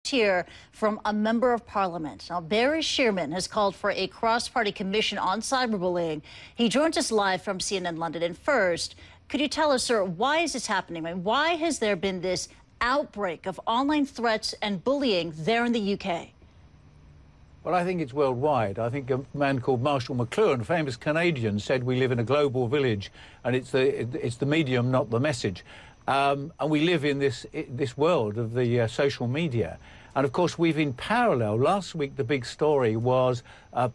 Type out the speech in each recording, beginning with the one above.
here from a member of parliament. Now, Barry Shearman has called for a cross-party commission on cyberbullying. He joins us live from CNN London. And first, could you tell us, sir, why is this happening? I mean, why has there been this outbreak of online threats and bullying there in the UK? Well, I think it's worldwide. I think a man called Marshall McLuhan, a famous Canadian, said we live in a global village, and it's the medium, not the message. And we live in this world of the social media. And of course, we've in parallel, last week the big story was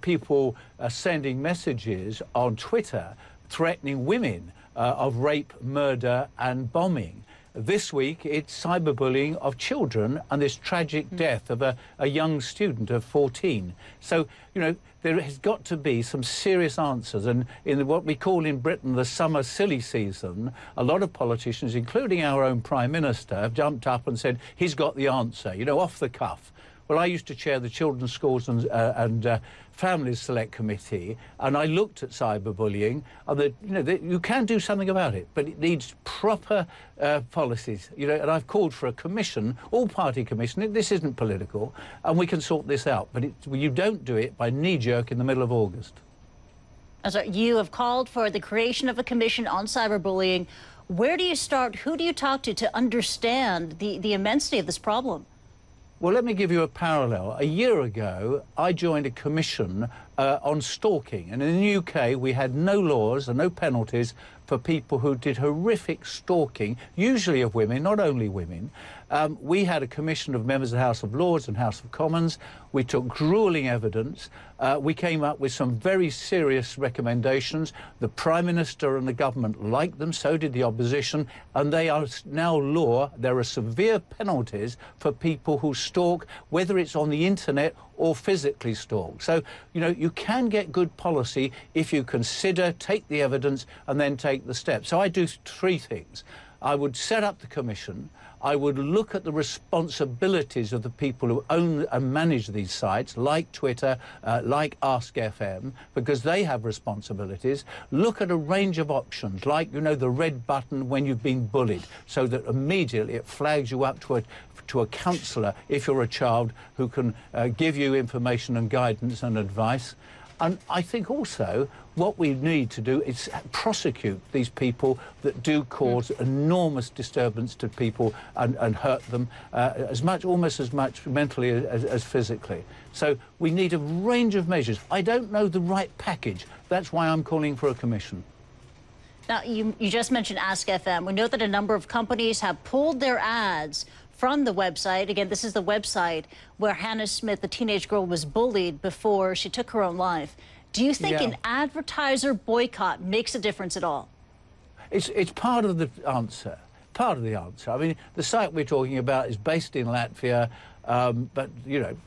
people sending messages on Twitter threatening women of rape, murder and bombing. This week, it's cyberbullying of children and this tragic death of a young student of 14. So, you know, there has got to be some serious answers. And in what we call in Britain the summer silly season, a lot of politicians, including our own Prime Minister, have jumped up and said, he's got the answer, you know, off the cuff. Well, I used to chair the Children's Schools and Families Select Committee, and I looked at cyberbullying, and you can do something about it, but it needs proper policies, you know, and I've called for a commission, all-party commission. This isn't political, and we can sort this out, but you don't do it by knee-jerk in the middle of August. So you have called for the creation of a commission on cyberbullying. Where do you start? Who do you talk to understand the immensity of this problem? Well, let me give you a parallel. A year ago, I joined a commission on stalking. And in the UK, we had no laws and no penalties for people who did horrific stalking, usually of women, not only women. We had a commission of members of the House of Lords and House of Commons. We took gruelling evidence. We came up with some very serious recommendations. The Prime Minister and the government liked them, so did the opposition, and they are now law. There are severe penalties for people who stalk, whether it's on the internet or physically stalk. So, you know, you can get good policy if you consider, take the evidence, and then take the steps. So I do three things. I would set up the commission. I would look at the responsibilities of the people who own and manage these sites, like Twitter, like Ask FM, because they have responsibilities. Look at a range of options, like, you know, the red button when you've been bullied, so that immediately it flags you up to a counsellor if you're a child who can give you information and guidance and advice. And I think also what we need to do is prosecute these people that do cause enormous disturbance to people and hurt them almost as much mentally as physically. So we need a range of measures. I don't know the right package. That's why I'm calling for a commission. Now, you just mentioned Ask FM. We know that a number of companies have pulled their ads from the website. Again, this is the website where Hannah Smith, the teenage girl, was bullied before she took her own life. Do you think an advertiser boycott makes a difference at all? It's part of the answer. Part of the answer. I mean, the site we're talking about is based in Latvia, but, you know,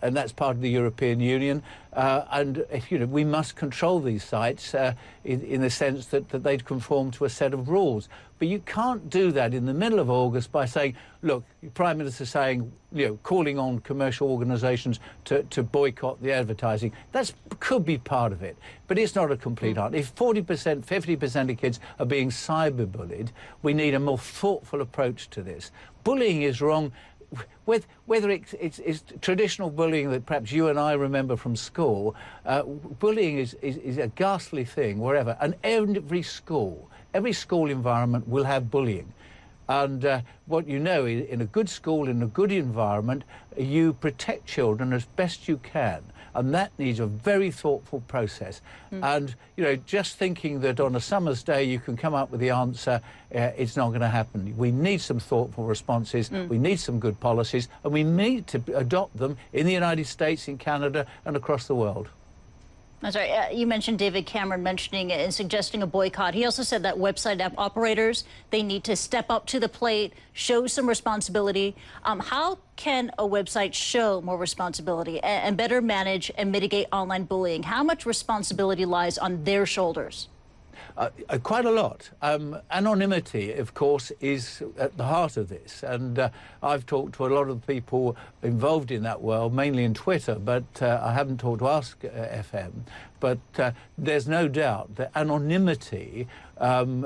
and that's part of the European Union. And, you know, we must control these sites in the sense that they conform to a set of rules. But you can't do that in the middle of August by saying, look, the Prime Minister saying, you know, calling on commercial organisations to boycott the advertising. That could be part of it, but it's not a complete answer. If 40%, 50% of kids are being cyberbullied, we need a more thoughtful approach to this. Bullying is wrong. Whether it's traditional bullying that perhaps you and I remember from school, bullying is a ghastly thing wherever, and every school environment will have bullying. And what you know, in a good school, in a good environment, you protect children as best you can. And that needs a very thoughtful process. And, you know, just thinking that on a summer's day you can come up with the answer, it's not going to happen. We need some thoughtful responses, we need some good policies, and we need to adopt them in the United States, in Canada, and across the world. I'm sorry, you mentioned David Cameron mentioning and suggesting a boycott. He also said that website app operators, they need to step up to the plate, show some responsibility. How can a website show more responsibility and better manage and mitigate online bullying? How much responsibility lies on their shoulders? Quite a lot. Anonymity, of course, is at the heart of this. And I've talked to a lot of people involved in that world, mainly in Twitter, but I haven't talked to Ask FM. But there's no doubt that anonymity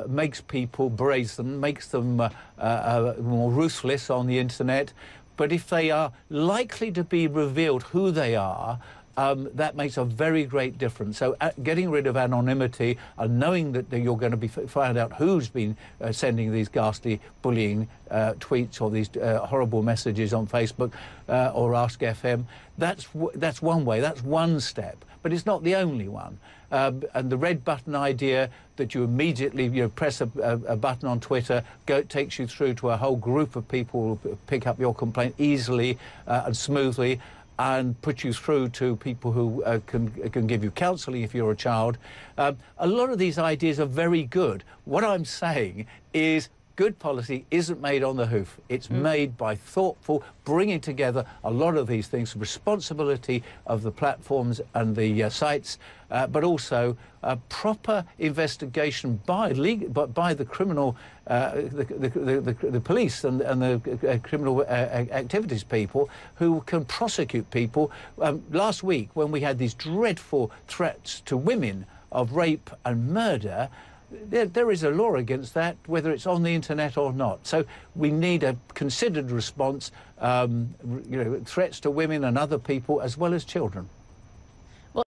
makes people brazen, makes them more ruthless on the internet. But if they are likely to be revealed who they are, that makes a very great difference. So getting rid of anonymity and knowing that you're going to be find out who's been sending these ghastly bullying tweets or these horrible messages on Facebook or Ask FM, that's one way, that's one step, but it's not the only one. And the red button idea that you immediately press a button on Twitter, takes you through to a whole group of people who pick up your complaint easily and smoothly, and put you through to people who can give you counselling if you're a child. A lot of these ideas are very good. What I'm saying is good policy isn't made on the hoof. It's made by thoughtful, bringing together a lot of these things, responsibility of the platforms and the sites, but also a proper investigation by the criminal, the police and the criminal activities people who can prosecute people. Last week, when we had these dreadful threats to women of rape and murder, there is a law against that, whether it's on the internet or not. So we need a considered response, threats to women and other people as well as children.